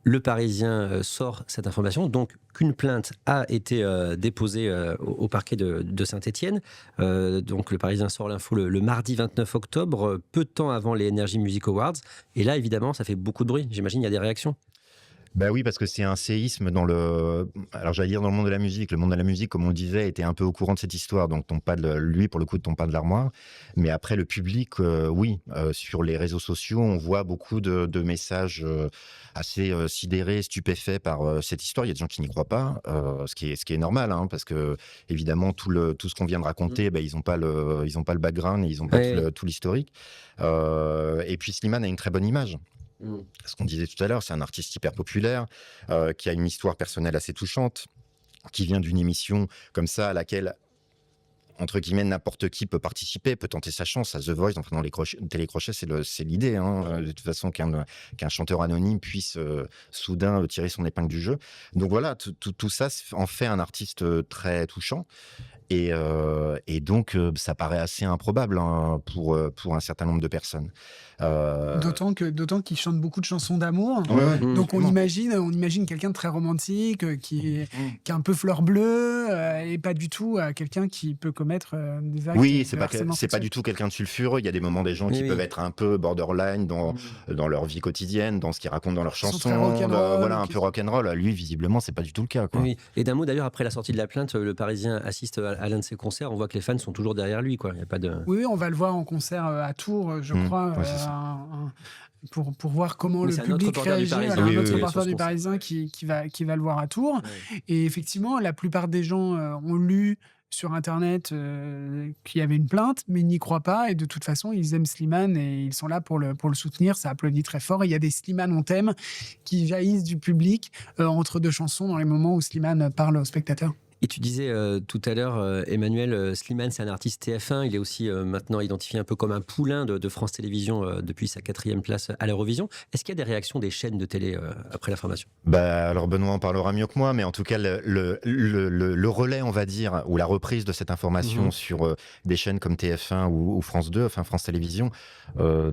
Le Parisien sort cette information, donc qu'une plainte a été déposée au parquet de Saint-Étienne. Donc le Parisien sort l'info le mardi 29 octobre, peu de temps avant les Energy Music Awards. Et là, évidemment, ça fait beaucoup de bruit. J'imagine il y a des réactions. Oui, parce que c'est un séisme alors j'allais dire dans le monde de la musique. Le monde de la musique, comme on le disait, était un peu au courant de cette histoire, donc lui, pour le coup, ne tombe pas de l'armoire. Mais après, le public, oui, sur les réseaux sociaux, on voit beaucoup de messages assez sidérés, stupéfaits par cette histoire. Il y a des gens qui n'y croient pas, ce qui est normal, hein, parce que évidemment, tout ce qu'on vient de raconter, ils n'ont pas le background, et ils n'ont pas tout l'historique. Et puis Slimane a une très bonne image. Ce qu'on disait tout à l'heure, c'est un artiste hyper populaire, qui a une histoire personnelle assez touchante, qui vient d'une émission comme ça à laquelle, entre guillemets, n'importe qui peut participer, peut tenter sa chance à The Voice. Enfin, dans les télécrochets, c'est l'idée, hein, de toute façon, qu'un chanteur anonyme puisse soudain tirer son épingle du jeu. Donc voilà, tout ça en fait un artiste très touchant. Et donc, ça paraît assez improbable, hein, pour un certain nombre de personnes. D'autant qu'il chante beaucoup de chansons d'amour. Donc on imagine quelqu'un de très romantique, qui est un peu fleur bleue, et pas du tout quelqu'un qui peut commettre des actes de harcèlement c'est pas sexuel. du tout quelqu'un de sulfureux. Il y a des moments, des gens qui peuvent être un peu borderline dans leur vie quotidienne, dans ce qu'ils racontent dans leurs Ils sont chansons, très rock'n'roll, un peu rock'n'roll. Lui, visiblement, c'est pas du tout le cas, quoi. Oui. Et d'un mot, d'ailleurs, après la sortie de la plainte, le Parisien assiste à à l'un de ses concerts, on voit que les fans sont toujours derrière lui, quoi. Il y a pas de... Oui, on va le voir en concert à Tours, je crois, ouais, c'est ça. pour voir comment Oui, le c'est un autre public reporter du réagit. Parisien. Voilà, Oui, un autre oui, oui, reporter sur ce du concert. Parisien qui va le voir à Tours. Ouais. Et effectivement, la plupart des gens ont lu sur Internet qu'il y avait une plainte, mais ils n'y croient pas. Et de toute façon, ils aiment Slimane et ils sont là pour le soutenir. Ça applaudit très fort. Et il y a des Slimane on t'aime qui jaillissent du public entre deux chansons dans les moments où Slimane parle aux spectateurs. Et tu disais tout à l'heure, Emmanuel, Slimane, c'est un artiste TF1. Il est aussi maintenant identifié un peu comme un poulain de France Télévisions depuis sa 4e place à l'Eurovision. Est-ce qu'il y a des réactions des chaînes de télé après la formation? Alors Benoît en parlera mieux que moi, mais en tout cas le relais, on va dire, ou la reprise de cette information sur des chaînes comme TF1 ou France 2, enfin France Télévisions,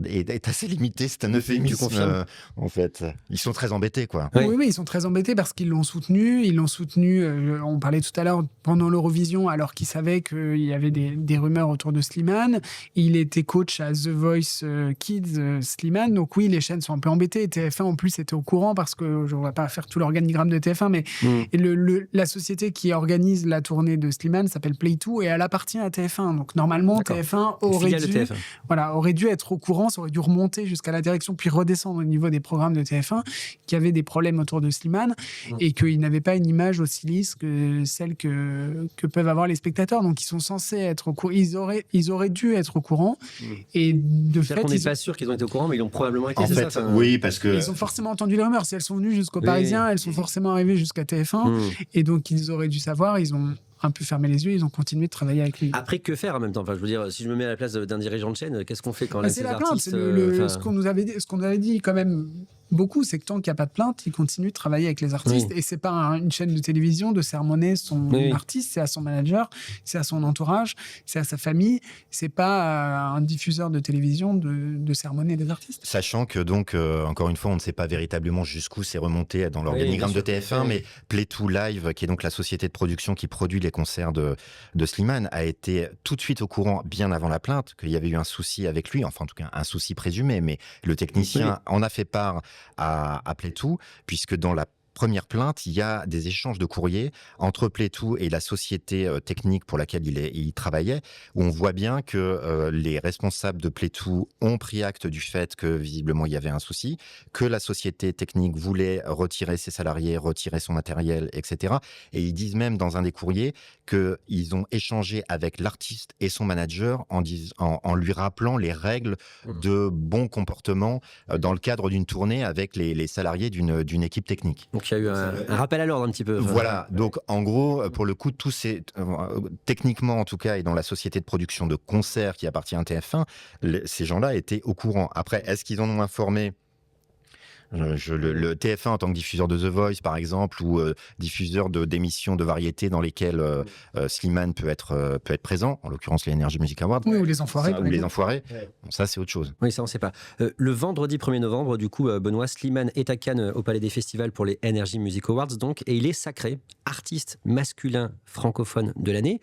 est assez limité. C'est un euphémisme. Tu confirmes En fait, ils sont très embêtés, quoi. Oui. Oui, ils sont très embêtés parce qu'ils l'ont soutenu. Ils l'ont soutenu, on parlait tout à l'heure, pendant l'Eurovision, alors qu'ils savaient qu'il y avait des rumeurs autour de Slimane. Il était coach à The Voice Kids, Slimane. Donc oui, les chaînes sont un peu embêtées. TF1, en plus, était au courant parce que je ne vais pas faire tout l'organigramme de TF1, mais la société qui organise la tournée de Slimane s'appelle Play2 et elle appartient à TF1. Donc normalement, D'accord. TF1 Une aurait filiale de dû... TF1. Voilà, aurait dû être au courant, ça aurait dû remonter jusqu'à la direction, puis redescendre au niveau des programmes de TF1, qui avaient des problèmes autour de Slimane, et qu'ils n'avaient pas une image aussi lisse que celle que peuvent avoir les spectateurs. Donc, ils sont censés être au courant. Ils auraient dû être au courant. Et de fait, On n'est pas sûr qu'ils ont été au courant, mais ils l'ont probablement été. En c'est fait, ça, enfin, oui, parce que ils ont forcément entendu les rumeurs. Si elles sont venues jusqu'au Oui. Parisien, elles sont forcément arrivées jusqu'à TF1. Et donc, ils auraient dû savoir. Ils ont un peu fermé les yeux. Ils ont continué de travailler avec lui. Après, que faire en même temps? Enfin, je veux dire, si je me mets à la place d'un dirigeant de chaîne, qu'est-ce qu'on fait quand C'est ces la plainte. artistes, Ce qu'on nous avait dit quand même beaucoup, c'est que tant qu'il n'y a pas de plainte, il continue de travailler avec les artistes. Oui. Et c'est pas une chaîne de télévision de sermonner son artiste, c'est à son manager, c'est à son entourage, c'est à sa famille. C'est pas un diffuseur de télévision de sermonner des artistes. Sachant que donc, encore une fois, on ne sait pas véritablement jusqu'où c'est remonté dans l'organigramme de TF1, mais Play2 Live, qui est donc la société de production qui produit les concerts de Slimane, a été tout de suite au courant, bien avant la plainte, qu'il y avait eu un souci avec lui, enfin en tout cas un souci présumé, mais le technicien en a fait part à Play2, puisque dans la première plainte, il y a des échanges de courriers entre Play2 et la société technique pour laquelle il travaillait, où on voit bien que les responsables de Play2 ont pris acte du fait que visiblement il y avait un souci, que la société technique voulait retirer ses salariés, retirer son matériel, etc. Et ils disent même dans un des courriers qu'ils ont échangé avec l'artiste et son manager en lui rappelant les règles de bon comportement dans le cadre d'une tournée avec les salariés d'une équipe technique. Donc il y a eu un rappel à l'ordre un petit peu. Voilà, donc en gros, pour le coup, tous ces, techniquement en tout cas, et dans la société de production de concerts qui appartient à TF1, ces gens-là étaient au courant. Après, est-ce qu'ils en ont informé le TF1 en tant que diffuseur de The Voice, par exemple, ou diffuseur d'émissions de variété dans lesquelles Slimane peut être présent, en l'occurrence les Energy Music Awards. Oui, ou les Enfoirés. Ou les Enfoirés. Bon, ça, c'est autre chose. Oui, ça, on ne sait pas. Le vendredi 1er novembre, du coup, Benoît, Slimane est à Cannes au Palais des Festivals pour les Energy Music Awards, donc, et il est sacré artiste masculin francophone de l'année.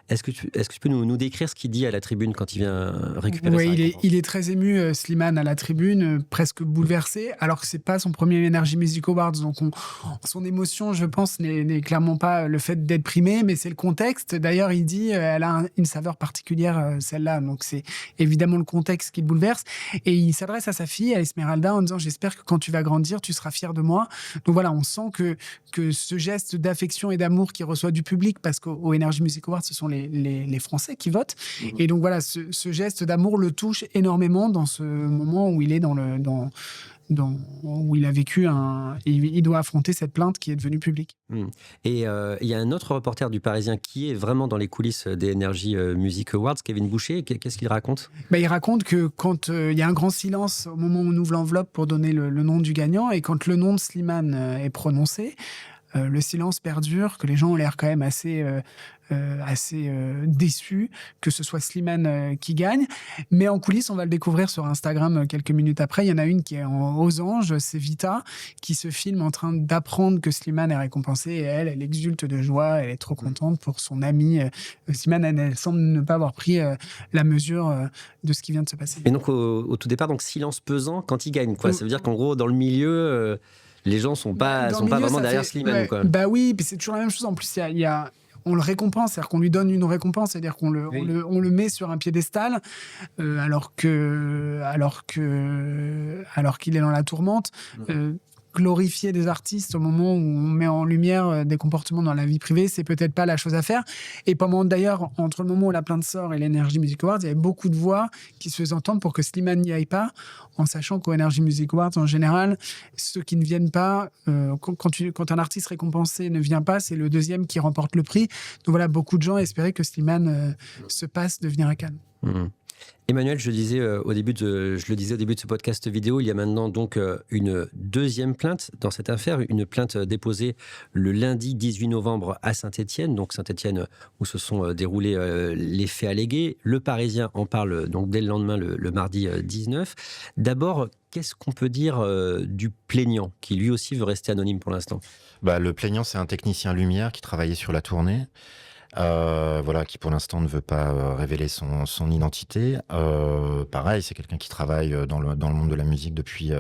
Est-ce que tu peux nous décrire ce qu'il dit à la tribune quand il vient récupérer sa récompense? Il est très ému, Slimane, à la tribune, presque bouleversé, alors que c'est pas son premier Energy Music Awards. Donc son émotion, je pense, n'est clairement pas le fait d'être primé, mais c'est le contexte. D'ailleurs, il dit elle a une saveur particulière, celle-là. Donc c'est évidemment le contexte qui le bouleverse. Et il s'adresse à sa fille, à Esmeralda, en disant j'espère que quand tu vas grandir, tu seras fière de moi. Donc voilà, on sent que ce geste d'affection et d'amour qu'il reçoit du public, parce qu'au Energy Music Awards, ce sont les Français qui votent. Et donc voilà, ce geste d'amour le touche énormément dans ce moment où il est où il a vécu il doit affronter cette plainte qui est devenue publique. Et il y a un autre reporter du Parisien qui est vraiment dans les coulisses des Energy Music Awards, Kevin Boucher. Qu'est-ce qu'il raconte? Il raconte que quand il y a un grand silence au moment où on ouvre l'enveloppe pour donner le nom du gagnant, et quand le nom de Slimane est prononcé, le silence perdure, que les gens ont l'air quand même assez déçus que ce soit Slimane qui gagne. Mais en coulisses, on va le découvrir sur Instagram quelques minutes après. Il y en a une qui est aux anges, c'est Vita, qui se filme en train d'apprendre que Slimane est récompensé. Et elle exulte de joie, elle est trop contente pour son ami. Slimane, elle semble ne pas avoir pris la mesure de ce qui vient de se passer. Et donc, au tout départ, donc silence pesant quand il gagne, quoi. Ça veut dire qu'en gros, dans le milieu... les gens sont pas vraiment derrière Slimane. Ouais, quoi. Bah oui, puis c'est toujours la même chose. En plus, on le récompense, c'est-à-dire qu'on lui donne une récompense, c'est-à-dire on le met sur un piédestal alors qu'il est dans la tourmente. Glorifier des artistes au moment où on met en lumière des comportements dans la vie privée, c'est peut-être pas la chose à faire. Et d'ailleurs, entre le moment où La Plainte sort et l'Energy Music Awards, il y avait beaucoup de voix qui se faisaient entendre pour que Slimane n'y aille pas, en sachant qu'au Energy Music Awards, en général, ceux qui ne viennent pas, quand un artiste récompensé ne vient pas, c'est le deuxième qui remporte le prix. Donc voilà, beaucoup de gens espéraient que Slimane se passe de venir à Cannes. Emmanuel, je le disais au début de ce podcast vidéo, il y a maintenant donc une deuxième plainte dans cette affaire, une plainte déposée le lundi 18 novembre à Saint-Étienne, donc Saint-Étienne où se sont déroulés les faits allégués. Le Parisien en parle donc dès le lendemain, le mardi 19. D'abord, qu'est-ce qu'on peut dire du plaignant, qui lui aussi veut rester anonyme pour l'instant ? Le plaignant, c'est un technicien lumière qui travaillait sur la tournée. Qui pour l'instant ne veut pas révéler son identité. Pareil, c'est quelqu'un qui travaille dans le monde de la musique depuis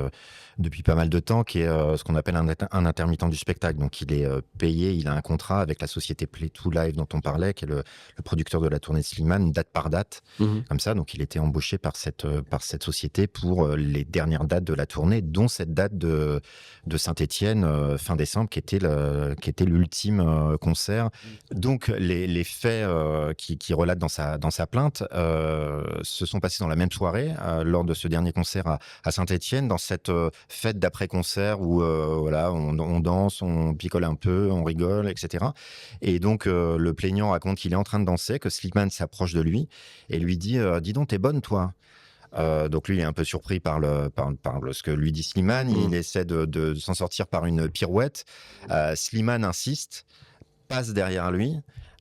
pas mal de temps, qui est ce qu'on appelle un intermittent du spectacle. Donc il est payé, il a un contrat avec la société Play2Live dont on parlait, qui est le producteur de la tournée de Slimane, date par date, comme ça. Donc il était embauché par cette société pour les dernières dates de la tournée, dont cette date de Saint-Étienne fin décembre, qui était l'ultime concert. Donc les faits qui relatent dans sa plainte se sont passés dans la même soirée, lors de ce dernier concert à Saint-Étienne, dans cette fête d'après-concert où on danse, on picole un peu, on rigole, etc. Et donc le plaignant raconte qu'il est en train de danser, que Slimane s'approche de lui et lui dit « Dis donc, t'es bonne, toi ?» Donc lui, il est un peu surpris par ce que lui dit Slimane. Il essaie de s'en sortir par une pirouette. Slimane insiste, passe derrière lui,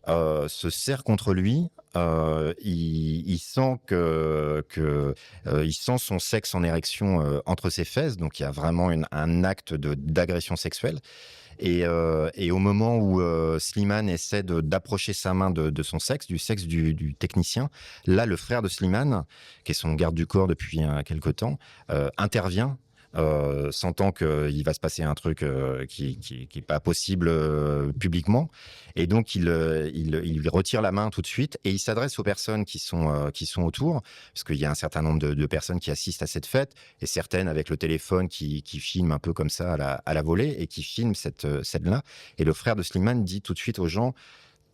se serre contre lui. Il sent il sent son sexe en érection entre ses fesses. Donc il y a vraiment un acte d'agression sexuelle. Et au moment où Slimane essaie d'approcher sa main de son sexe, du sexe du technicien, là, le frère de Slimane, qui est son garde du corps depuis quelque temps, intervient, sentant qu'il va se passer un truc qui est pas possible publiquement. Et donc, il lui retire la main tout de suite et il s'adresse aux personnes qui sont autour, parce qu'il y a un certain nombre de personnes qui assistent à cette fête, et certaines avec le téléphone qui filment un peu comme ça à la volée et qui filment cette scène-là. Et le frère de Slimane dit tout de suite aux gens: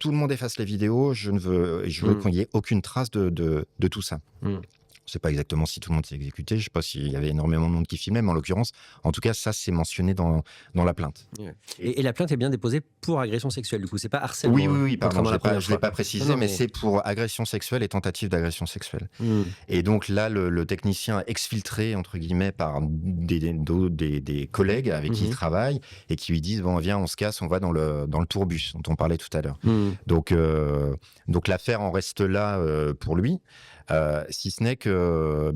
tout le monde efface les vidéos, je veux qu'il n'y ait aucune trace de tout ça. Je ne sais pas exactement si tout le monde s'est exécuté, je ne sais pas s'il y avait énormément de monde qui filmait, mais en l'occurrence, en tout cas, ça, c'est mentionné dans la plainte. Et la plainte est bien déposée pour agression sexuelle, du coup, c'est pas harcèlement. Oui, pardon, je ne l'ai pas précisé, non, mais c'est pour agression sexuelle et tentative d'agression sexuelle. Et donc là, le technicien exfiltré, entre guillemets, par des collègues avec qui il travaille et qui lui disent: bon, viens, on se casse, on va dans le tourbus dont on parlait tout à l'heure. Donc l'affaire en reste là pour lui. Si ce n'est que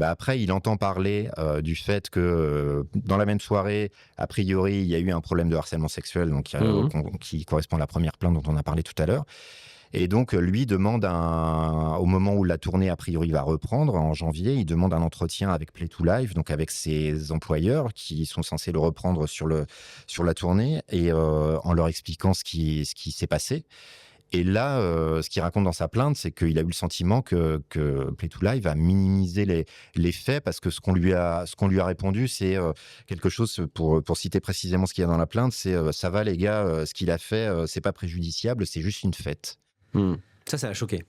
après, il entend parler du fait que dans la même soirée, a priori, il y a eu un problème de harcèlement sexuel, donc qui correspond à la première plainte dont on a parlé tout à l'heure. Et donc, lui demande au moment où la tournée, a priori, va reprendre, en janvier, il demande un entretien avec Play2Live, donc avec ses employeurs qui sont censés le reprendre sur la tournée, et en leur expliquant ce qui s'est passé. Et là, ce qu'il raconte dans sa plainte, c'est qu'il a eu le sentiment que Play2Live a minimisé les faits, parce que ce qu'on lui a répondu, c'est quelque chose, pour citer précisément ce qu'il y a dans la plainte, c'est ça va les gars, ce qu'il a fait, c'est pas préjudiciable, c'est juste une fête. Ça a choqué.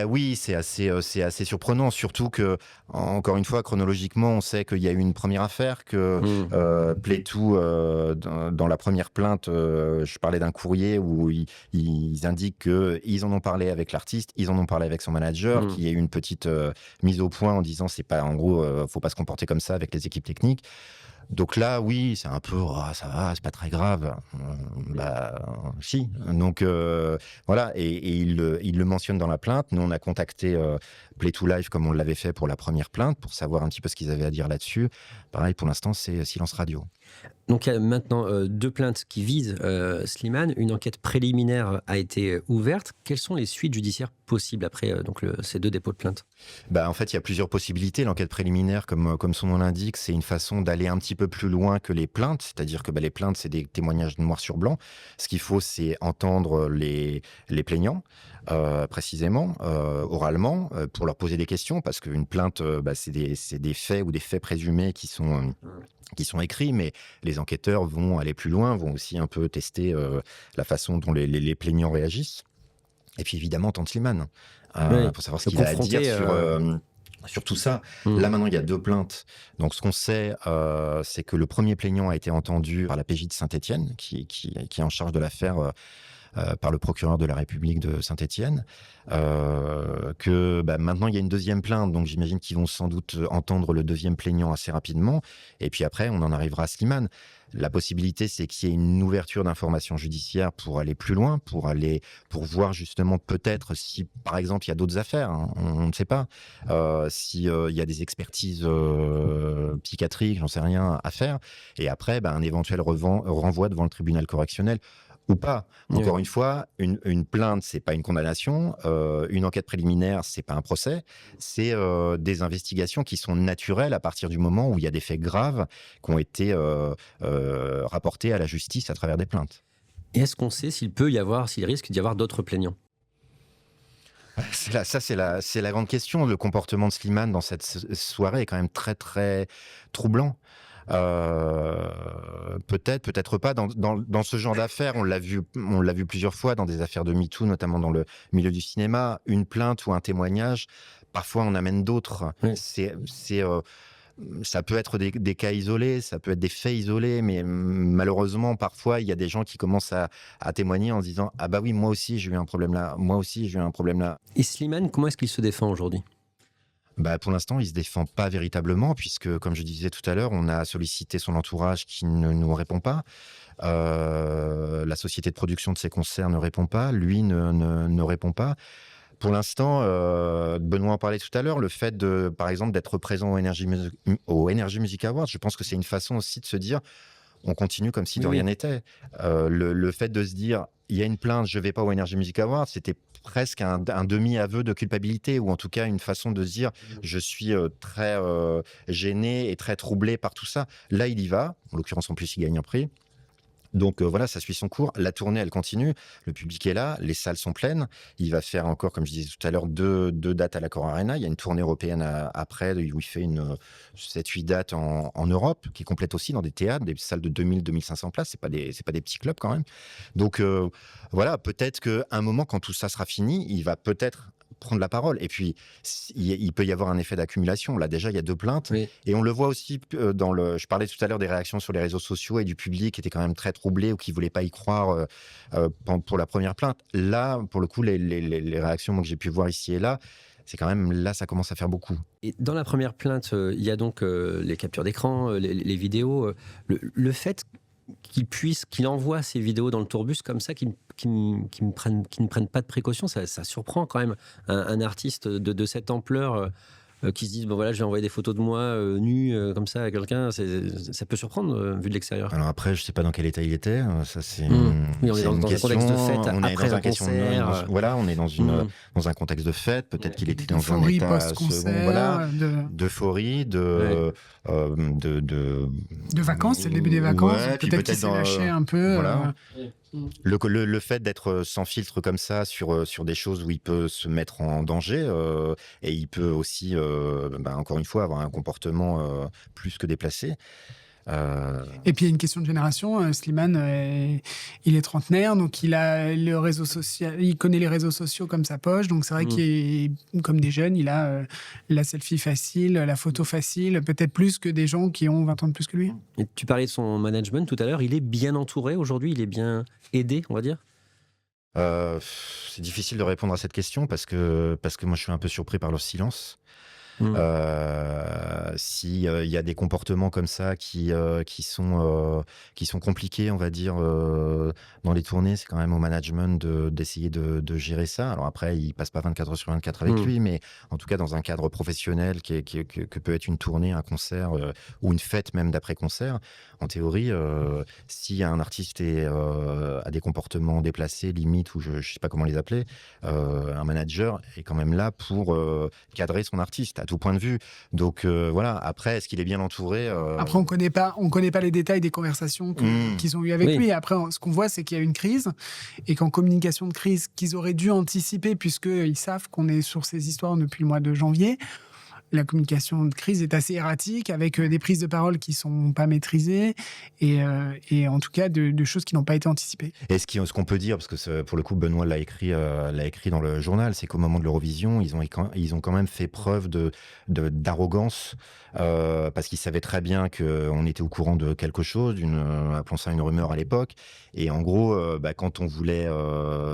Oui, c'est assez surprenant, surtout que, encore une fois, chronologiquement, on sait qu'il y a eu une première affaire, que Play2, dans la première plainte, je parlais d'un courrier où ils indiquent qu'ils en ont parlé avec l'artiste, ils en ont parlé avec son manager, qu'il y a eu une petite mise au point en disant c'est pas, en gros, faut pas se comporter comme ça avec les équipes techniques. Donc là, oui, c'est un peu, ça va, c'est pas très grave. Si. Donc voilà, et il le mentionne dans la plainte. Nous, on a contacté Play2Live comme on l'avait fait pour la première plainte, pour savoir un petit peu ce qu'ils avaient à dire là-dessus. Pareil, pour l'instant, c'est silence radio. Donc il y a maintenant 2 plaintes qui visent Slimane. Une enquête préliminaire a été ouverte. Quelles sont les suites judiciaires possibles après ces 2 dépôts de plainte? En fait, il y a plusieurs possibilités. L'enquête préliminaire, comme son nom l'indique, c'est une façon d'aller un petit peu plus loin que les plaintes. C'est-à-dire que les plaintes, c'est des témoignages noir sur blanc. Ce qu'il faut, c'est entendre les plaignants, précisément, oralement, pour leur poser des questions. Parce qu'une plainte, c'est des faits ou des faits présumés qui sont écrits, mais les enquêteurs vont aller plus loin, vont aussi un peu tester la façon dont les plaignants réagissent. Et puis évidemment, entendre Slimane, Oui, pour savoir ce le qu'il a à dire confronter. sur tout ça. Hmm. Là, maintenant, il y a 2 plaintes. Donc, ce qu'on sait, c'est que le premier plaignant a été entendu par la PJ de Saint-Étienne, qui est en charge de l'affaire, par le procureur de la République de Saint-Étienne. Que maintenant, il y a une deuxième plainte, donc j'imagine qu'ils vont sans doute entendre le deuxième plaignant assez rapidement. Et puis après, on en arrivera à Slimane. La possibilité, c'est qu'il y ait une ouverture d'informations judiciaires pour aller plus loin, pour voir justement peut-être si, par exemple, il y a d'autres affaires, hein, on ne sait pas, si il y a des expertises psychiatriques, j'en sais rien, à faire. Et après, un éventuel renvoi devant le tribunal correctionnel ou pas. Encore une fois, une plainte, c'est pas une condamnation. Une enquête préliminaire, c'est pas un procès. C'est des investigations qui sont naturelles à partir du moment où il y a des faits graves qui ont été rapportés à la justice à travers des plaintes. Et est-ce qu'on sait s'il risque d'y avoir d'autres plaignants? C'est la grande question. Le comportement de Slimane dans cette soirée est quand même très, très troublant. Peut-être pas. Dans ce genre d'affaires, on l'a vu plusieurs fois dans des affaires de MeToo, notamment dans le milieu du cinéma. Une plainte ou un témoignage, parfois on amène d'autres. Oui. Ça peut être des cas isolés, ça peut être des faits isolés, mais malheureusement, parfois, il y a des gens qui commencent à témoigner en se disant « Ah bah oui, moi aussi, j'ai eu un problème là. Moi aussi, j'ai eu un problème là. » Et Slimane, comment est-ce qu'il se défend aujourd'hui? Pour l'instant, il se défend pas véritablement, puisque, comme je disais tout à l'heure, on a sollicité son entourage qui ne nous répond pas. La société de production de ses concerts ne répond pas. Lui ne répond pas. Pour l'instant, Benoît en parlait tout à l'heure, le fait par exemple, d'être présent au Energy Music Awards, je pense que c'est une façon aussi de se dire, on continue comme si de rien n'était. Le fait de se dire, il y a une plainte, je vais pas au Energy Music Awards, c'était presque un demi-aveu de culpabilité, ou en tout cas une façon de se dire, je suis très gêné et très troublé par tout ça. Là, il y va. En l'occurrence, en plus, il gagne un prix. Donc voilà, ça suit son cours. La tournée, elle continue. Le public est là. Les salles sont pleines. Il va faire encore, comme je disais tout à l'heure, deux dates à l'Accor Arena. Il y a une tournée européenne après, où il fait 7-8 dates en Europe, qui complète aussi dans des théâtres, des salles de 2000-2500 places. C'est pas des petits clubs quand même. Donc voilà, peut-être qu'à un moment, quand tout ça sera fini, il va peut-être prendre la parole. Et puis, il peut y avoir un effet d'accumulation. Là, déjà, il y a 2 plaintes. Oui. Et on le voit aussi je parlais tout à l'heure des réactions sur les réseaux sociaux et du public qui était quand même très troublé ou qui ne voulait pas y croire pour la première plainte. Là, pour le coup, les réactions que j'ai pu voir ici et là, c'est quand même, là, ça commence à faire beaucoup. Et dans la première plainte, il y a donc les captures d'écran, les vidéos. Le fait qu'il envoie ces vidéos dans le tourbus comme ça, qui ne prennent pas de précautions, ça surprend quand même un artiste de cette ampleur qui se dit bon voilà, je vais envoyer des photos de moi nu comme ça à quelqu'un. Ça peut surprendre vu de l'extérieur. Alors après, je ne sais pas dans quel état il était. Ça, c'est Oui, on est dans un contexte de fête après un concert. Voilà, on est dans un contexte de fête. Peut-être qu'il était dans un état post-concert, voilà, d'euphorie, de vacances, c'est le début des vacances. Ouais, peut-être qu'il s'est lâché un peu. Voilà. Le fait d'être sans filtre comme ça sur des choses où il peut se mettre en danger et il peut aussi, encore une fois, avoir un comportement plus que déplacé. Et puis il y a une question de génération. Slimane, il est trentenaire, donc il a le réseau social, il connaît les réseaux sociaux comme sa poche. Donc c'est vrai comme des jeunes, il a la selfie facile, la photo facile, peut-être plus que des gens qui ont 20 ans de plus que lui. Et tu parlais de son management tout à l'heure. Il est bien entouré aujourd'hui, il est bien aidé, on va dire. C'est difficile de répondre à cette question parce que moi je suis un peu surpris par leur silence. Si il y a des comportements comme ça qui sont compliqués, on va dire, dans les tournées, c'est quand même au management d'essayer de gérer ça. Alors après, il passe pas 24 heures sur 24 avec lui, mais en tout cas dans un cadre professionnel que peut être une tournée, un concert ou une fête même d'après-concert. En théorie, si un artiste a des comportements déplacés, limites, ou je sais pas comment les appeler, un manager est quand même là pour cadrer son artiste à tout point de vue. Donc voilà. Après, est-ce qu'il est bien entouré Après, on connaît pas les détails des conversations qu'ils ont eues avec lui. Après, ce qu'on voit, c'est qu'il y a une crise et qu'en communication de crise, qu'ils auraient dû anticiper puisqu'ils savent qu'on est sur ces histoires depuis le mois de janvier. La communication de crise est assez erratique, avec des prises de parole qui ne sont pas maîtrisées et en tout cas de choses qui n'ont pas été anticipées. Et ce qu'on peut dire, parce que pour le coup Benoît l'a écrit dans le journal, c'est qu'au moment de l'Eurovision, ils ont quand même fait preuve d'arrogance, parce qu'ils savaient très bien qu'on était au courant de quelque chose, appelons ça une rumeur à l'époque. Et en gros, quand on voulait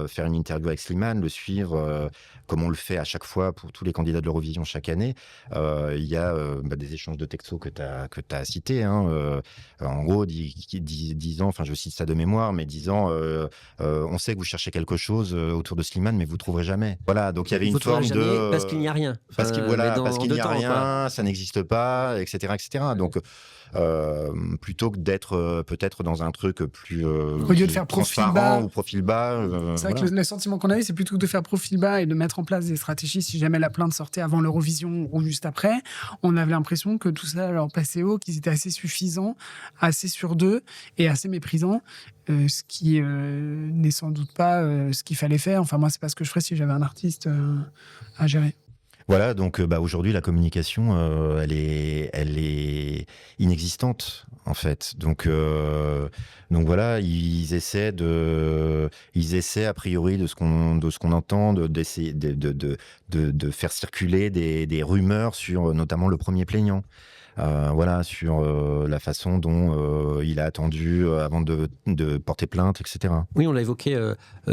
faire une interview avec Slimane, le suivre, comme on le fait à chaque fois pour tous les candidats de l'Eurovision chaque année, il y a des échanges de textos que tu as cités. En gros, disant, enfin je cite ça de mémoire, mais disant on sait que vous cherchez quelque chose autour de Slimane, mais vous ne trouverez jamais. Voilà, donc il y avait une forme de... Parce qu'il n'y a rien. Parce qu'il n'y a rien, ça n'existe pas, etc. etc. Donc... plutôt que d'être peut-être dans un truc plus au lieu de faire profil bas ou profil bas. C'est vrai que le sentiment qu'on a eu, c'est plutôt que de faire profil bas et de mettre en place des stratégies si jamais la plainte sortait avant l'Eurovision ou juste après. On avait l'impression que tout ça leur passait haut, qu'ils étaient assez suffisants, assez sûrs d'eux et assez méprisants, ce qui n'est sans doute pas ce qu'il fallait faire. Enfin, moi, c'est pas ce que je ferais si j'avais un artiste à gérer. Voilà, donc aujourd'hui la communication, elle est inexistante en fait. Donc voilà, ils essaient a priori de ce qu'on entend, d'essayer de faire circuler des rumeurs sur notamment le premier plaignant. Voilà, sur la façon dont il a attendu avant de porter plainte, etc. Oui, on l'a évoqué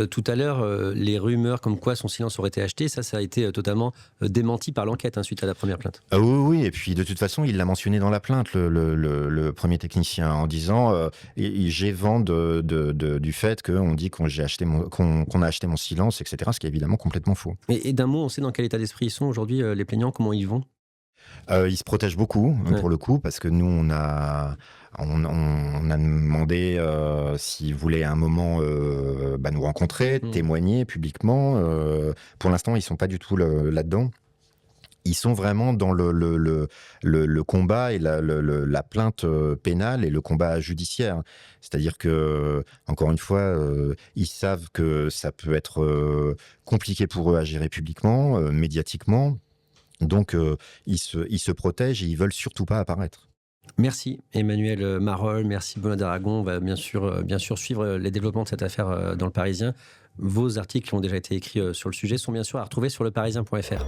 tout à l'heure, les rumeurs comme quoi son silence aurait été acheté, ça a été totalement démenti par l'enquête suite à la première plainte. Oui, et puis de toute façon, il l'a mentionné dans la plainte, le premier technicien, en disant j'ai vent du fait qu'on dit qu'on a acheté mon silence, etc., ce qui est évidemment complètement faux. Et d'un mot, on sait dans quel état d'esprit ils sont aujourd'hui, les plaignants, comment ils vont ? Ils se protègent beaucoup, pour le coup, parce que nous, on a demandé s'ils voulaient à un moment nous rencontrer, témoigner publiquement. Pour l'instant, ils ne sont pas du tout là-dedans. Ils sont vraiment dans le combat et la plainte pénale et le combat judiciaire. C'est-à-dire que, encore une fois, ils savent que ça peut être compliqué pour eux à gérer publiquement, médiatiquement. Donc, ils se protègent et ils veulent surtout pas apparaître. Merci Emmanuel Marolles, merci Benoît d'Aragon. On va bien sûr suivre les développements de cette affaire dans Le Parisien. Vos articles qui ont déjà été écrits sur le sujet sont bien sûr à retrouver sur leparisien.fr.